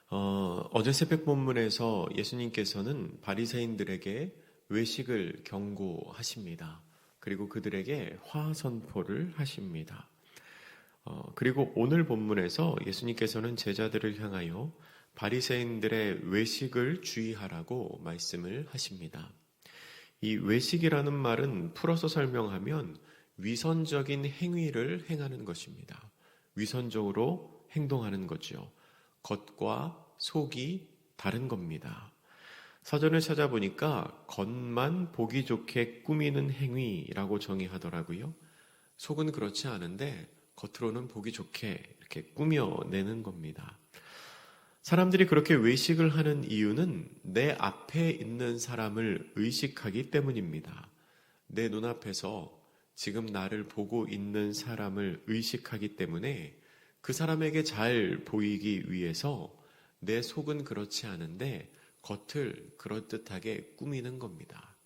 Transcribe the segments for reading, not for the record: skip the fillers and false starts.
어제 새벽 본문에서 예수님께서는 바리새인들에게 외식을 경고하십니다. 그리고 그들에게 화선포를 하십니다. 그리고 오늘 본문에서 예수님께서는 제자들을 향하여 바리새인들의 외식을 주의하라고 말씀을 하십니다. 이 외식이라는 말은 풀어서 설명하면 위선적인 행위를 행하는 것입니다. 위선적으로 행동하는 거죠. 겉과 속이 다른 겁니다. 사전을 찾아보니까 겉만 보기 좋게 꾸미는 행위라고 정의하더라고요. 속은 그렇지 않은데 겉으로는 보기 좋게 이렇게 꾸며내는 겁니다. 사람들이 그렇게 외식을 하는 이유는 내 앞에 있는 사람을 의식하기 때문입니다. 내 눈앞에서 지금 나를 보고 있는 사람을 의식하기 때문에 그 사람에게 잘 보이기 위해서 내 속은 그렇지 않은데 겉을 그럴듯하게 꾸미는 겁니다.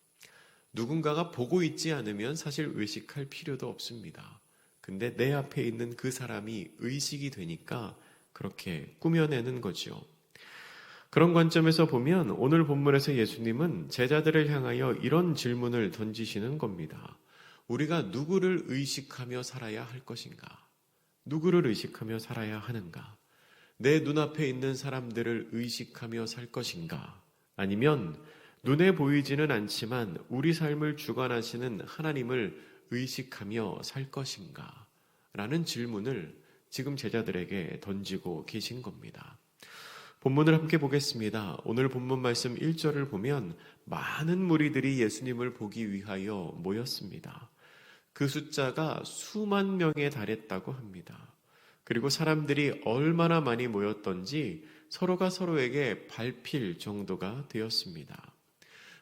누군가가 보고 있지 않으면 사실 외식할 필요도 없습니다. 근데 내 앞에 있는 그 사람이 의식이 되니까 그렇게 꾸며내는 거죠. 그런 관점에서 보면 오늘 본문에서 예수님은 제자들을 향하여 이런 질문을 던지시는 겁니다. 우리가 누구를 의식하며 살아야 할 것인가? 누구를 의식하며 살아야 하는가? 내 눈앞에 있는 사람들을 의식하며 살 것인가? 아니면 눈에 보이지는 않지만 우리 삶을 주관하시는 하나님을 의식하며 살 것인가? 라는 질문을 지금 제자들에게 던지고 계신 겁니다. 본문을 함께 보겠습니다. 오늘 본문 말씀 1절을 보면 많은 무리들이 예수님을 보기 위하여 모였습니다. 그 숫자가 수만 명에 달했다고 합니다. 그리고 사람들이 얼마나 많이 모였던지 서로가 서로에게 밟힐 정도가 되었습니다.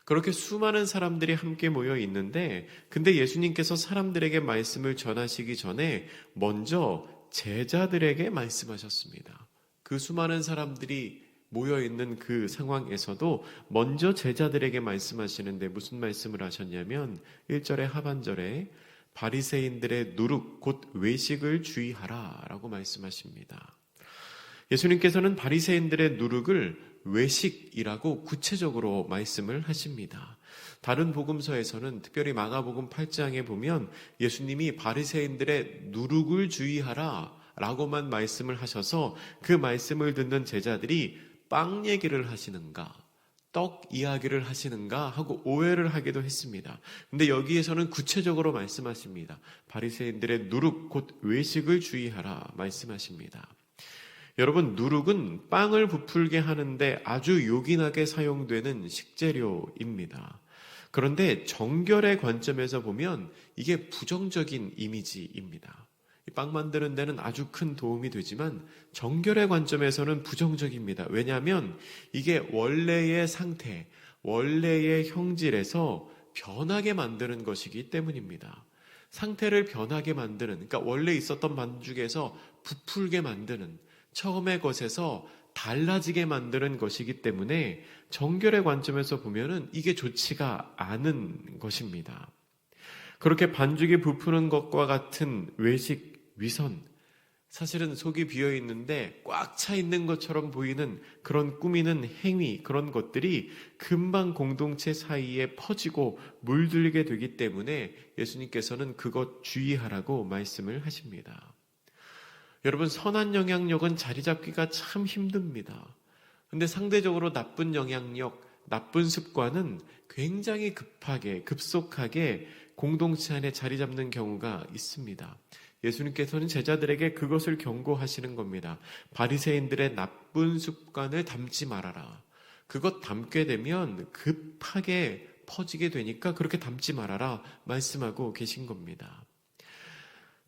그렇게 수많은 사람들이 함께 모여 있는데 근데 예수님께서 사람들에게 말씀을 전하시기 전에 먼저 제자들에게 말씀하셨습니다. 그 수많은 사람들이 모여 있는 그 상황에서도 먼저 제자들에게 말씀하시는데 무슨 말씀을 하셨냐면 1절의 하반절에 바리새인들의 누룩 곧 외식을 주의하라 라고 말씀하십니다. 예수님께서는 바리새인들의 누룩을 외식이라고 구체적으로 말씀을 하십니다. 다른 복음서에서는 특별히 마가복음 8장에 보면 예수님이 바리새인들의 누룩을 주의하라 라고만 말씀을 하셔서 그 말씀을 듣는 제자들이 빵 얘기를 하시는가 떡 이야기를 하시는가 하고 오해를 하기도 했습니다. 근데 여기에서는 구체적으로 말씀하십니다. 바리새인들의 누룩 곧 외식을 주의하라 말씀하십니다. 여러분, 누룩은 빵을 부풀게 하는데 아주 요긴하게 사용되는 식재료입니다. 그런데 정결의 관점에서 보면 이게 부정적인 이미지입니다. 빵 만드는 데는 아주 큰 도움이 되지만 정결의 관점에서는 부정적입니다. 왜냐하면 이게 원래의 상태, 원래의 형질에서 변하게 만드는 것이기 때문입니다. 상태를 변하게 만드는, 그러니까 원래 있었던 반죽에서 부풀게 만드는, 처음의 것에서 달라지게 만드는 것이기 때문에 정결의 관점에서 보면은 이게 좋지가 않은 것입니다. 그렇게 반죽이 부푸는 것과 같은 외식, 위선, 사실은 속이 비어 있는데 꽉 차 있는 것처럼 보이는 그런 꾸미는 행위, 그런 것들이 금방 공동체 사이에 퍼지고 물들게 되기 때문에 예수님께서는 그것 주의하라고 말씀을 하십니다. 여러분, 선한 영향력은 자리 잡기가 참 힘듭니다. 근데 상대적으로 나쁜 영향력, 나쁜 습관은 굉장히 급속하게 공동체 안에 자리 잡는 경우가 있습니다. 예수님께서는 제자들에게 그것을 경고하시는 겁니다. 바리새인들의 나쁜 습관을 담지 말아라. 그것 담게 되면 급하게 퍼지게 되니까 그렇게 담지 말아라 말씀하고 계신 겁니다.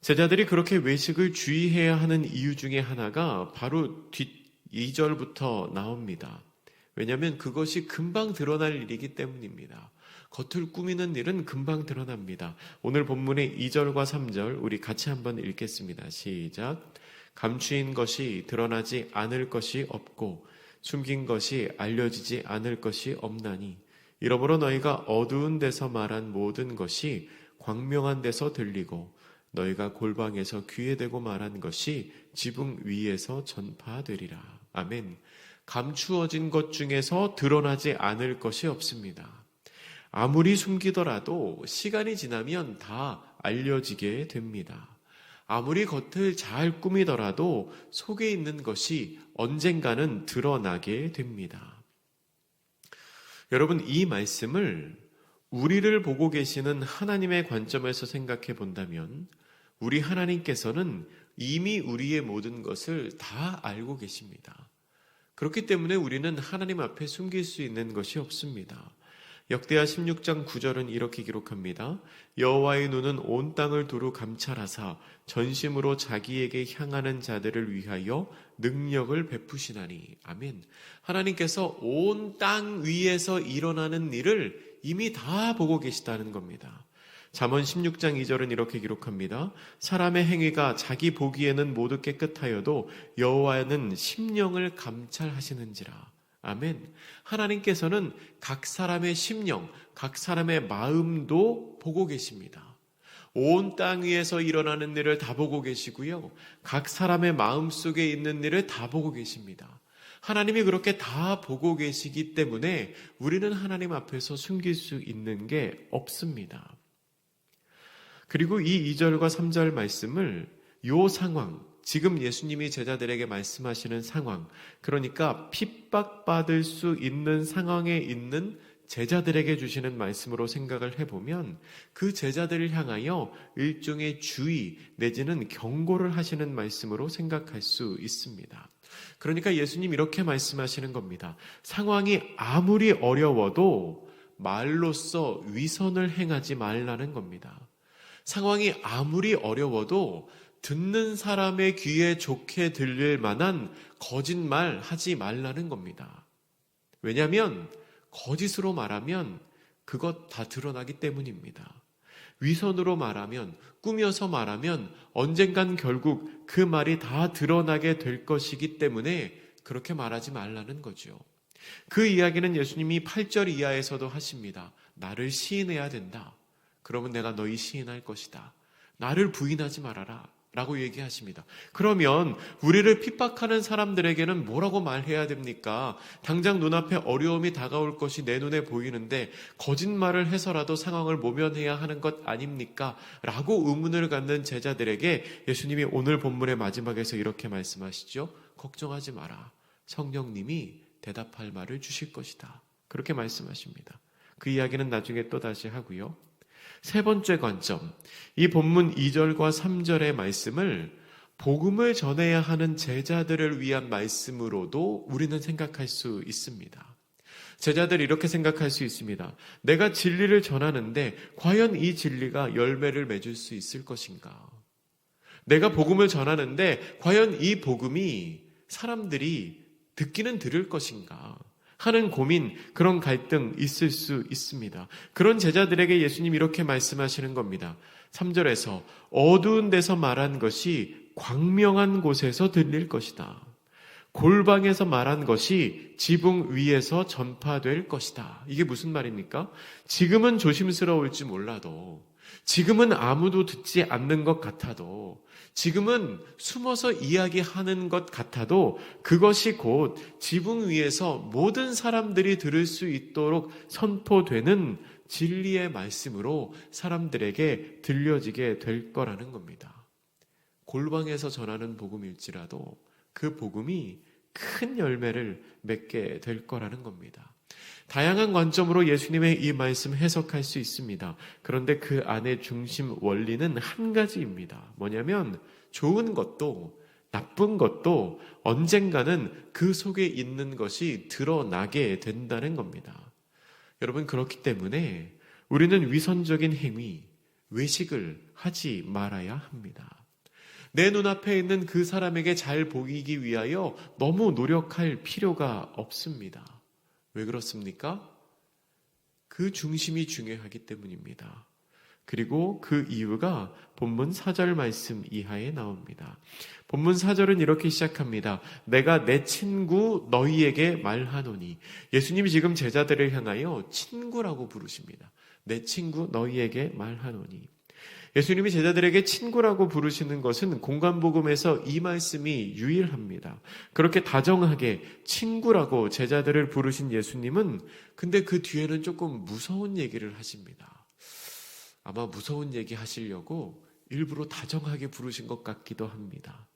제자들이 그렇게 외식을 주의해야 하는 이유 중에 하나가 바로 뒷 2절부터 나옵니다. 왜냐하면 그것이 금방 드러날 일이기 때문입니다. 겉을 꾸미는 일은 금방 드러납니다. 오늘 본문의 2절과 3절 우리 같이 한번 읽겠습니다. 시작. 감추인 것이 드러나지 않을 것이 없고 숨긴 것이 알려지지 않을 것이 없나니 이러므로 너희가 어두운 데서 말한 모든 것이 광명한 데서 들리고 너희가 골방에서 귀에 대고 말한 것이 지붕 위에서 전파되리라. 아멘. 감추어진 것 중에서 드러나지 않을 것이 없습니다. 아무리 숨기더라도 시간이 지나면 다 알려지게 됩니다. 아무리 겉을 잘 꾸미더라도 속에 있는 것이 언젠가는 드러나게 됩니다. 여러분, 이 말씀을 우리를 보고 계시는 하나님의 관점에서 생각해 본다면 우리 하나님께서는 이미 우리의 모든 것을 다 알고 계십니다. 그렇기 때문에 우리는 하나님 앞에 숨길 수 있는 것이 없습니다. 역대하 16장 9절은 이렇게 기록합니다. 여호와의 눈은 온 땅을 두루 감찰하사 전심으로 자기에게 향하는 자들을 위하여 능력을 베푸시나니. 아멘. 하나님께서 온 땅 위에서 일어나는 일을 이미 다 보고 계시다는 겁니다. 잠언 16장 2절은 이렇게 기록합니다. 사람의 행위가 자기 보기에는 모두 깨끗하여도 여호와는 심령을 감찰하시는지라. 아멘. 하나님께서는 각 사람의 심령, 각 사람의 마음도 보고 계십니다. 온 땅 위에서 일어나는 일을 다 보고 계시고요. 각 사람의 마음 속에 있는 일을 다 보고 계십니다. 하나님이 그렇게 다 보고 계시기 때문에 우리는 하나님 앞에서 숨길 수 있는 게 없습니다. 그리고 이 2절과 3절 말씀을 요 상황, 지금 예수님이 제자들에게 말씀하시는 상황, 그러니까 핍박받을 수 있는 상황에 있는 제자들에게 주시는 말씀으로 생각을 해보면 그 제자들을 향하여 일종의 주의 내지는 경고를 하시는 말씀으로 생각할 수 있습니다. 그러니까 예수님 이렇게 말씀하시는 겁니다. 상황이 아무리 어려워도 말로써 위선을 행하지 말라는 겁니다. 상황이 아무리 어려워도 듣는 사람의 귀에 좋게 들릴 만한 거짓말 하지 말라는 겁니다. 왜냐하면 거짓으로 말하면 그것 다 드러나기 때문입니다. 위선으로 말하면, 꾸며서 말하면 언젠간 결국 그 말이 다 드러나게 될 것이기 때문에 그렇게 말하지 말라는 거죠. 그 이야기는 예수님이 8절 이하에서도 하십니다. 나를 시인해야 된다. 그러면 내가 너희 시인할 것이다. 나를 부인하지 말아라. 라고 얘기하십니다. 그러면 우리를 핍박하는 사람들에게는 뭐라고 말해야 됩니까? 당장 눈앞에 어려움이 다가올 것이 내 눈에 보이는데 거짓말을 해서라도 상황을 모면해야 하는 것 아닙니까? 라고 의문을 갖는 제자들에게 예수님이 오늘 본문의 마지막에서 이렇게 말씀하시죠. 걱정하지 마라. 성령님이 대답할 말을 주실 것이다. 그렇게 말씀하십니다. 그 이야기는 나중에 또 다시 하고요. 세 번째 관점, 이 본문 2절과 3절의 말씀을 복음을 전해야 하는 제자들을 위한 말씀으로도 우리는 생각할 수 있습니다. 제자들이 이렇게 생각할 수 있습니다. 내가 진리를 전하는데 과연 이 진리가 열매를 맺을 수 있을 것인가? 내가 복음을 전하는데 과연 이 복음이 사람들이 듣기는 들을 것인가? 하는 고민, 그런 갈등 있을 수 있습니다. 그런 제자들에게 예수님 이렇게 말씀하시는 겁니다. 3절에서 어두운 데서 말한 것이 광명한 곳에서 들릴 것이다. 골방에서 말한 것이 지붕 위에서 전파될 것이다. 이게 무슨 말입니까? 지금은 조심스러울지 몰라도, 지금은 아무도 듣지 않는 것 같아도, 지금은 숨어서 이야기하는 것 같아도 그것이 곧 지붕 위에서 모든 사람들이 들을 수 있도록 선포되는 진리의 말씀으로 사람들에게 들려지게 될 거라는 겁니다. 골방에서 전하는 복음일지라도 그 복음이 큰 열매를 맺게 될 거라는 겁니다. 다양한 관점으로 예수님의 이 말씀 해석할 수 있습니다. 그런데 그 안의 중심 원리는 한 가지입니다. 뭐냐면 좋은 것도 나쁜 것도 언젠가는 그 속에 있는 것이 드러나게 된다는 겁니다. 여러분, 그렇기 때문에 우리는 위선적인 행위, 외식을 하지 말아야 합니다. 내 눈앞에 있는 그 사람에게 잘 보이기 위하여 너무 노력할 필요가 없습니다. 왜 그렇습니까? 그 중심이 중요하기 때문입니다. 그리고 그 이유가 본문 4절 말씀 이하에 나옵니다. 본문 4절은 이렇게 시작합니다. 내가 내 친구 너희에게 말하노니. 예수님이 지금 제자들을 향하여 친구라고 부르십니다. 내 친구 너희에게 말하노니. 예수님이 제자들에게 친구라고 부르시는 것은 공간복음에서 이 말씀이 유일합니다. 그렇게 다정하게 친구라고 제자들을 부르신 예수님은 근데 그 뒤에는 조금 무서운 얘기를 하십니다. 아마 무서운 얘기 하시려고 일부러 다정하게 부르신 것 같기도 합니다.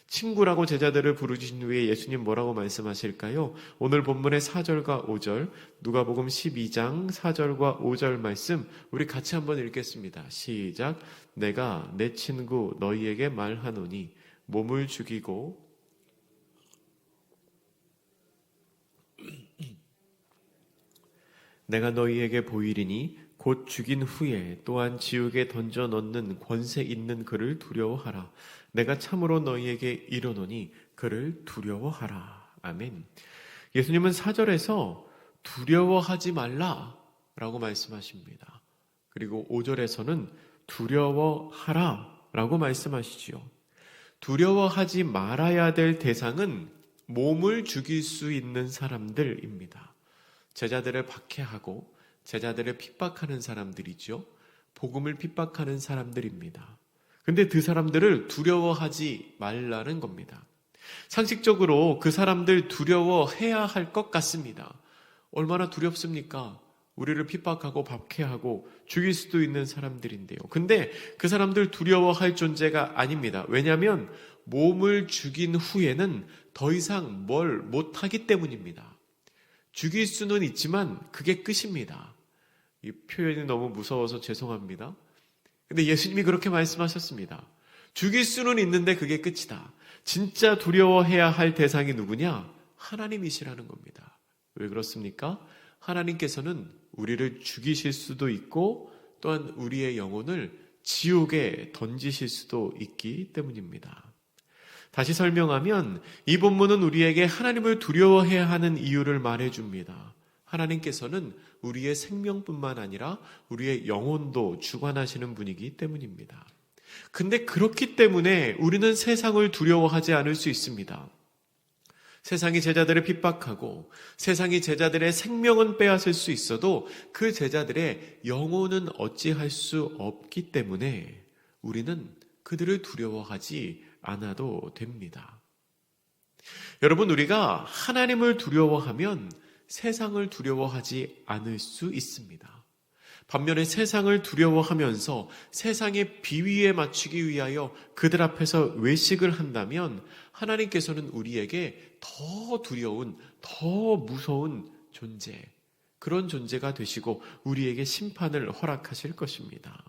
친구라고 제자들을 부르신 후에 예수님 뭐라고 말씀하실까요? 오늘 본문의 4절과 5절, 누가복음 12장 4절과 5절 말씀 우리 같이 한번 읽겠습니다. 시작. 내가 내 친구 너희에게 말하노니 몸을 죽이고 내가 너희에게 보이리니 곧 죽인 후에 또한 지옥에 던져 넣는 권세 있는 그를 두려워하라. 내가 참으로 너희에게 이르노니 그를 두려워하라. 아멘. 예수님은 4절에서 두려워하지 말라라고 말씀하십니다. 그리고 5절에서는 두려워하라라고 말씀하시지요. 두려워하지 말아야 될 대상은 몸을 죽일 수 있는 사람들입니다. 제자들을 박해하고 제자들을 핍박하는 사람들이죠. 복음을 핍박하는 사람들입니다. 근데 그 사람들을 두려워하지 말라는 겁니다. 상식적으로 그 사람들 두려워해야 할 것 같습니다. 얼마나 두렵습니까? 우리를 핍박하고 박해하고 죽일 수도 있는 사람들인데요. 근데 그 사람들 두려워할 존재가 아닙니다. 왜냐하면 몸을 죽인 후에는 더 이상 뭘 못하기 때문입니다. 죽일 수는 있지만 그게 끝입니다. 이 표현이 너무 무서워서 죄송합니다. 근데 예수님이 그렇게 말씀하셨습니다. 죽일 수는 있는데 그게 끝이다. 진짜 두려워해야 할 대상이 누구냐? 하나님이시라는 겁니다. 왜 그렇습니까? 하나님께서는 우리를 죽이실 수도 있고 또한 우리의 영혼을 지옥에 던지실 수도 있기 때문입니다. 다시 설명하면 이 본문은 우리에게 하나님을 두려워해야 하는 이유를 말해줍니다. 하나님께서는 우리의 생명뿐만 아니라 우리의 영혼도 주관하시는 분이기 때문입니다. 근데 그렇기 때문에 우리는 세상을 두려워하지 않을 수 있습니다. 세상이 제자들을 핍박하고 세상이 제자들의 생명은 빼앗을 수 있어도 그 제자들의 영혼은 어찌할 수 없기 때문에 우리는 그들을 두려워하지 않아도 됩니다. 여러분, 우리가 하나님을 두려워하면 세상을 두려워하지 않을 수 있습니다. 반면에 세상을 두려워하면서 세상의 비위에 맞추기 위하여 그들 앞에서 외식을 한다면 하나님께서는 우리에게 더 두려운, 더 무서운 존재, 그런 존재가 되시고 우리에게 심판을 허락하실 것입니다.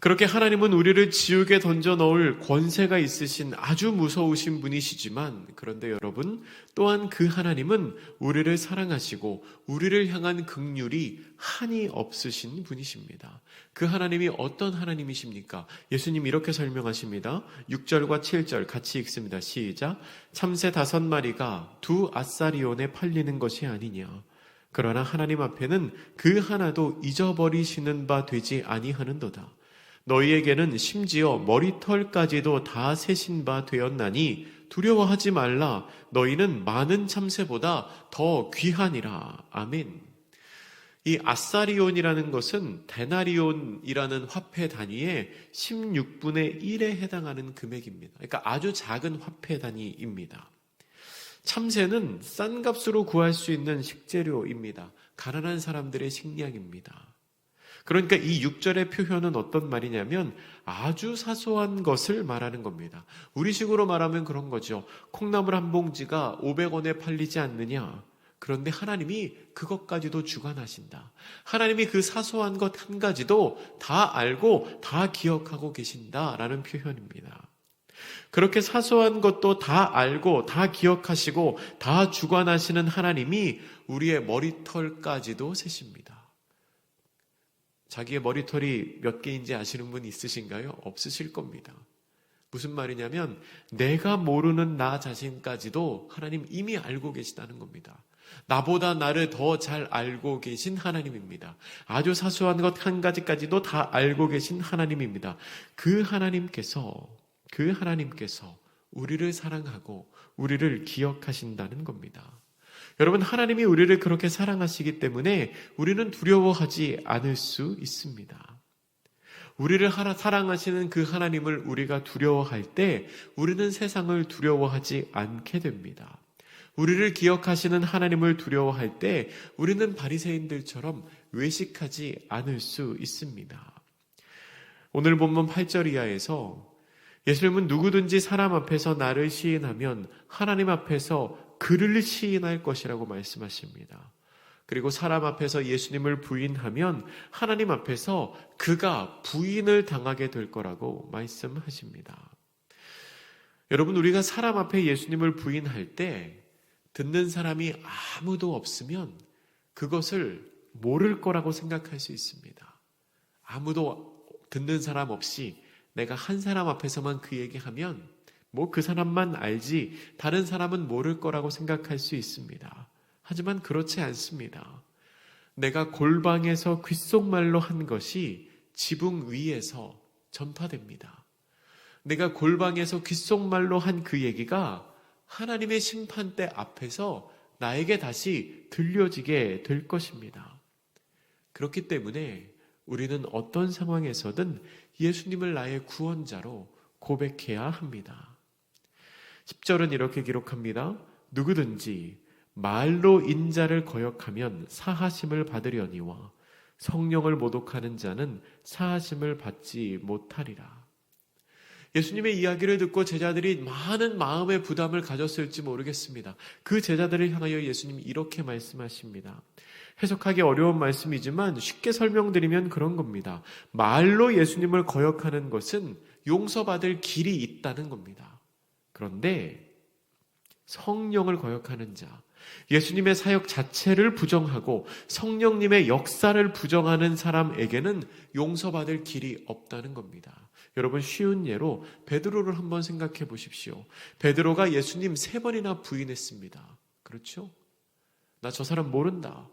그렇게 하나님은 우리를 지옥에 던져 넣을 권세가 있으신 아주 무서우신 분이시지만, 그런데 여러분, 또한 그 하나님은 우리를 사랑하시고 우리를 향한 긍휼이 한이 없으신 분이십니다. 그 하나님이 어떤 하나님이십니까? 예수님 이렇게 설명하십니다. 6절과 7절 같이 읽습니다. 시작. 참새 5마리가 2 아사리온에 팔리는 것이 아니냐. 그러나 하나님 앞에는 그 하나도 잊어버리시는 바 되지 아니하는도다. 너희에게는 심지어 머리털까지도 다 세신 바 되었나니 두려워하지 말라. 너희는 많은 참새보다 더 귀하니라. 아멘. 이 아사리온이라는 것은 데나리온이라는 화폐 단위의 16분의 1에 해당하는 금액입니다. 그러니까 아주 작은 화폐 단위입니다. 참새는 싼 값으로 구할 수 있는 식재료입니다. 가난한 사람들의 식량입니다. 그러니까 이 6절의 표현은 어떤 말이냐면 아주 사소한 것을 말하는 겁니다. 우리식으로 말하면 그런 거죠. 콩나물 한 봉지가 500원에 팔리지 않느냐. 그런데 하나님이 그것까지도 주관하신다. 하나님이 그 사소한 것 한 가지도 다 알고 다 기억하고 계신다라는 표현입니다. 그렇게 사소한 것도 다 알고 다 기억하시고 다 주관하시는 하나님이 우리의 머리털까지도 세십니다. 자기의 머리털이 몇 개인지 아시는 분 있으신가요? 없으실 겁니다. 무슨 말이냐면 내가 모르는 나 자신까지도 하나님 이미 알고 계시다는 겁니다. 나보다 나를 더 잘 알고 계신 하나님입니다. 아주 사소한 것 한 가지까지도 다 알고 계신 하나님입니다. 그 하나님께서 우리를 사랑하고 우리를 기억하신다는 겁니다. 여러분, 하나님이 우리를 그렇게 사랑하시기 때문에 우리는 두려워하지 않을 수 있습니다. 우리를 사랑하시는 그 하나님을 우리가 두려워할 때 우리는 세상을 두려워하지 않게 됩니다. 우리를 기억하시는 하나님을 두려워할 때 우리는 바리새인들처럼 외식하지 않을 수 있습니다. 오늘 본문 8절 이하에서 예수님은 누구든지 사람 앞에서 나를 시인하면 하나님 앞에서 그를 시인할 것이라고 말씀하십니다. 그리고 사람 앞에서 예수님을 부인하면 하나님 앞에서 그가 부인을 당하게 될 거라고 말씀하십니다. 여러분, 우리가 사람 앞에 예수님을 부인할 때 듣는 사람이 아무도 없으면 그것을 모를 거라고 생각할 수 있습니다. 아무도 듣는 사람 없이 내가 한 사람 앞에서만 그 얘기하면 그 사람만 알지 다른 사람은 모를 거라고 생각할 수 있습니다. 하지만 그렇지 않습니다. 내가 골방에서 귓속말로 한 것이 지붕 위에서 전파됩니다. 내가 골방에서 귓속말로 한 그 얘기가 하나님의 심판대 앞에서 나에게 다시 들려지게 될 것입니다. 그렇기 때문에 우리는 어떤 상황에서든 예수님을 나의 구원자로 고백해야 합니다. 10절은 이렇게 기록합니다. 누구든지 말로 인자를 거역하면 사하심을 받으려니와 성령을 모독하는 자는 사하심을 받지 못하리라. 예수님의 이야기를 듣고 제자들이 많은 마음의 부담을 가졌을지 모르겠습니다. 그 제자들을 향하여 예수님이 이렇게 말씀하십니다. 해석하기 어려운 말씀이지만 쉽게 설명드리면 그런 겁니다. 말로 예수님을 거역하는 것은 용서받을 길이 있다는 겁니다. 그런데 성령을 거역하는 자, 예수님의 사역 자체를 부정하고 성령님의 역사를 부정하는 사람에게는 용서받을 길이 없다는 겁니다. 여러분, 쉬운 예로 베드로를 한번 생각해 보십시오. 베드로가 예수님 3번이나 부인했습니다. 그렇죠? 나 저 사람 모른다.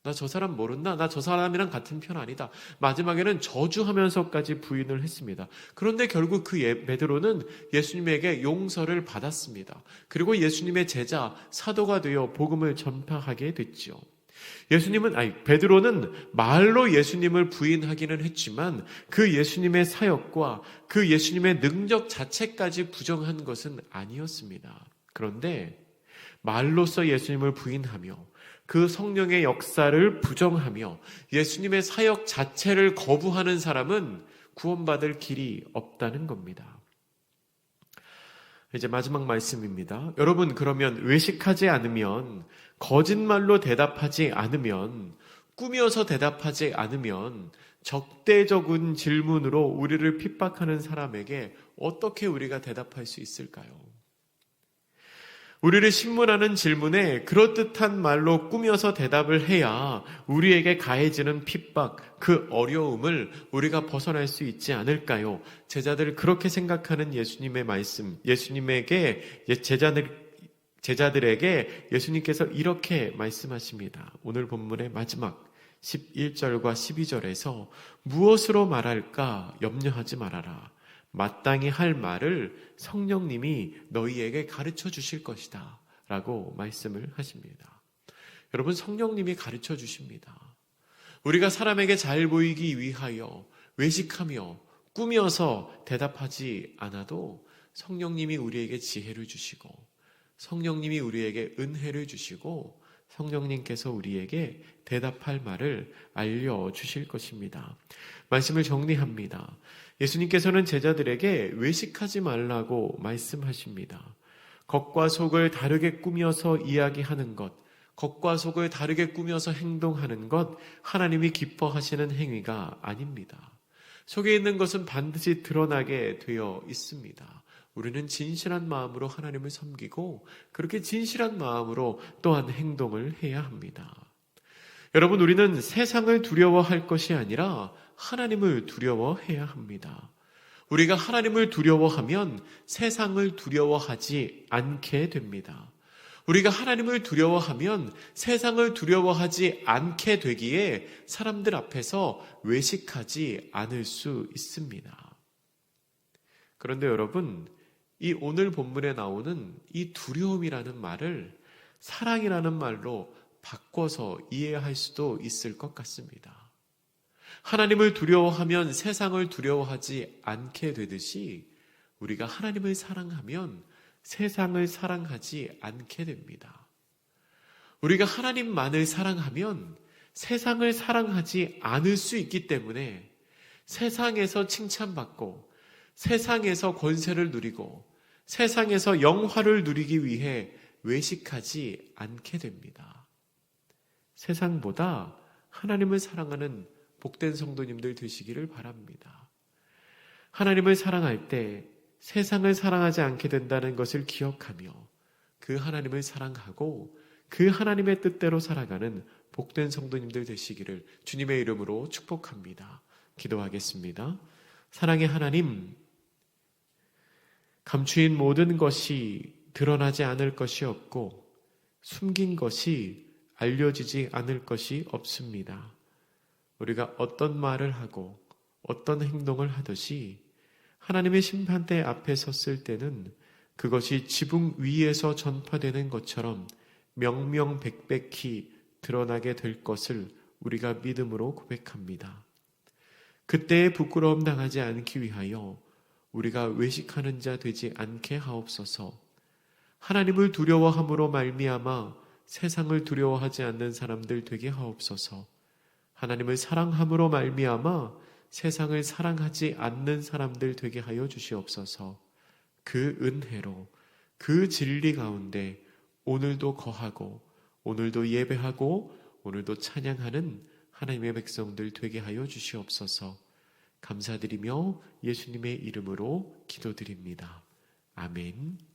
나 저 사람 모른다. 나 저 사람이랑 같은 편 아니다. 마지막에는 저주하면서까지 부인을 했습니다. 그런데 결국 그 베드로는 예수님에게 용서를 받았습니다. 그리고 예수님의 제자, 사도가 되어 복음을 전파하게 됐죠. 베드로는 말로 예수님을 부인하기는 했지만 그 예수님의 사역과 그 예수님의 능력 자체까지 부정한 것은 아니었습니다. 그런데 말로써 예수님을 부인하며 그 성령의 역사를 부정하며 예수님의 사역 자체를 거부하는 사람은 구원받을 길이 없다는 겁니다. 이제 마지막 말씀입니다. 여러분, 그러면 외식하지 않으면, 거짓말로 대답하지 않으면, 꾸며서 대답하지 않으면 적대적인 질문으로 우리를 핍박하는 사람에게 어떻게 우리가 대답할 수 있을까요? 우리를 신문하는 질문에 그럴듯한 말로 꾸며서 대답을 해야 우리에게 가해지는 핍박, 그 어려움을 우리가 벗어날 수 있지 않을까요? 제자들 그렇게 생각하는 예수님의 말씀, 예수님에게 제자들에게 예수님께서 이렇게 말씀하십니다. 오늘 본문의 마지막 11절과 12절에서 무엇으로 말할까 염려하지 말아라. 마땅히 할 말을 성령님이 너희에게 가르쳐 주실 것이다 라고 말씀을 하십니다. 여러분, 성령님이 가르쳐 주십니다. 우리가 사람에게 잘 보이기 위하여 외식하며 꾸며서 대답하지 않아도 성령님이 우리에게 지혜를 주시고 성령님이 우리에게 은혜를 주시고 성령님께서 우리에게 대답할 말을 알려주실 것입니다. 말씀을 정리합니다. 예수님께서는 제자들에게 외식하지 말라고 말씀하십니다. 겉과 속을 다르게 꾸며서 이야기하는 것, 겉과 속을 다르게 꾸며서 행동하는 것, 하나님이 기뻐하시는 행위가 아닙니다. 속에 있는 것은 반드시 드러나게 되어 있습니다. 우리는 진실한 마음으로 하나님을 섬기고 그렇게 진실한 마음으로 또한 행동을 해야 합니다. 여러분, 우리는 세상을 두려워할 것이 아니라 하나님을 두려워해야 합니다. 우리가 하나님을 두려워하면 세상을 두려워하지 않게 됩니다. 우리가 하나님을 두려워하면 세상을 두려워하지 않게 되기에 사람들 앞에서 외식하지 않을 수 있습니다. 그런데 여러분, 이 오늘 본문에 나오는 이 두려움이라는 말을 사랑이라는 말로 바꿔서 이해할 수도 있을 것 같습니다. 하나님을 두려워하면 세상을 두려워하지 않게 되듯이 우리가 하나님을 사랑하면 세상을 사랑하지 않게 됩니다. 우리가 하나님만을 사랑하면 세상을 사랑하지 않을 수 있기 때문에 세상에서 칭찬받고 세상에서 권세를 누리고 세상에서 영화를 누리기 위해 외식하지 않게 됩니다. 세상보다 하나님을 사랑하는 복된 성도님들 되시기를 바랍니다. 하나님을 사랑할 때 세상을 사랑하지 않게 된다는 것을 기억하며 그 하나님을 사랑하고 그 하나님의 뜻대로 살아가는 복된 성도님들 되시기를 주님의 이름으로 축복합니다. 기도하겠습니다. 사랑의 하나님, 감추인 모든 것이 드러나지 않을 것이 없고 숨긴 것이 알려지지 않을 것이 없습니다. 우리가 어떤 말을 하고 어떤 행동을 하듯이 하나님의 심판대 앞에 섰을 때는 그것이 지붕 위에서 전파되는 것처럼 명명백백히 드러나게 될 것을 우리가 믿음으로 고백합니다. 그때에 부끄러움 당하지 않기 위하여 우리가 외식하는 자 되지 않게 하옵소서. 하나님을 두려워함으로 말미암아 세상을 두려워하지 않는 사람들 되게 하옵소서. 하나님을 사랑함으로 말미암아 세상을 사랑하지 않는 사람들 되게 하여 주시옵소서. 그 은혜로 그 진리 가운데 오늘도 거하고 오늘도 예배하고 오늘도 찬양하는 하나님의 백성들 되게 하여 주시옵소서. 감사드리며 예수님의 이름으로 기도드립니다. 아멘.